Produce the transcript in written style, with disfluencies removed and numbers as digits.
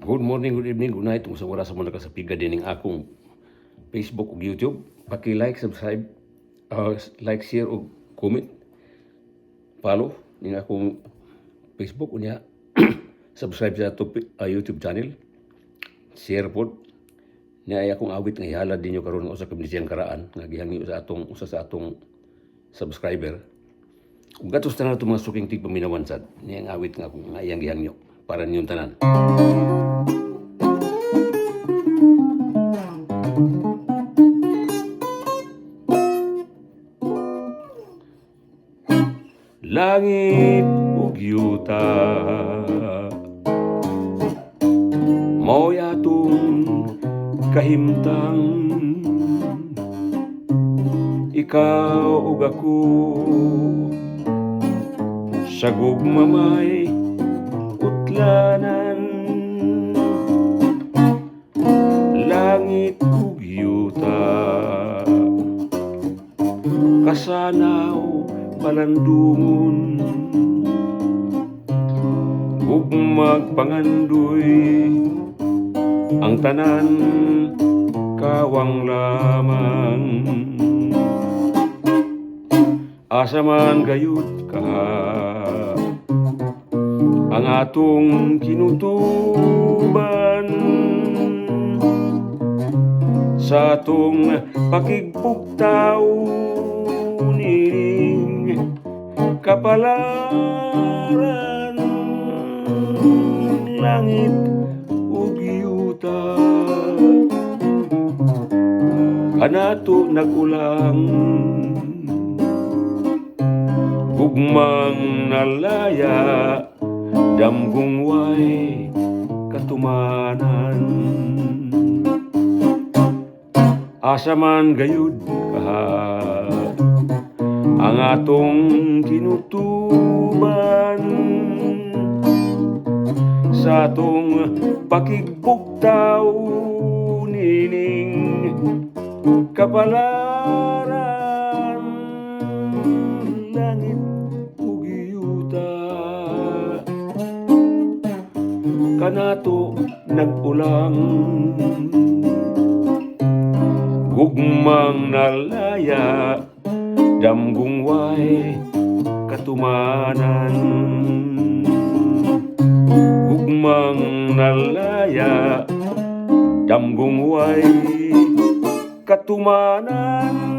Good morning, good evening, good night. Kung sa wala sa mga nakasapiga din ng akong Facebook ug YouTube. Paki-like, subscribe, like, share ug comment. Follow ning akong Facebook unya. Subscribe sa ato YouTube channel. Share pod. Niya akong awit nga ihalad dinyo karon nga usa ka binisyan karaan nga gihangi sa atong usa sa atong subscriber. Kung gatos tanan ato mga suking tigpaminawan sad, niya ang awit nga akong iyang gihangyo para ninyong tanan. Langit ug yuta mao'y atong kahimtang, ikaw ug ako sa gugma may utlanan. Langit ug yuta kasanaw palandungon ug magpangandoy ang tanan kawang lamang. Asa man gayud ka ang atong kinutuban sa atong pakigpugtaw nining kapalaran. Langit ug yuta kanato nagulang gugmang nalaya damgong way katumanan. Asa man gayud ka ang atong kinutuban sa atong pakigpugtaw nining kapalaran. Langit ug yuta kanato nag-ulang gugmang nalaya damgong way katumanan. Gugmang nalaya damgong way katumanan.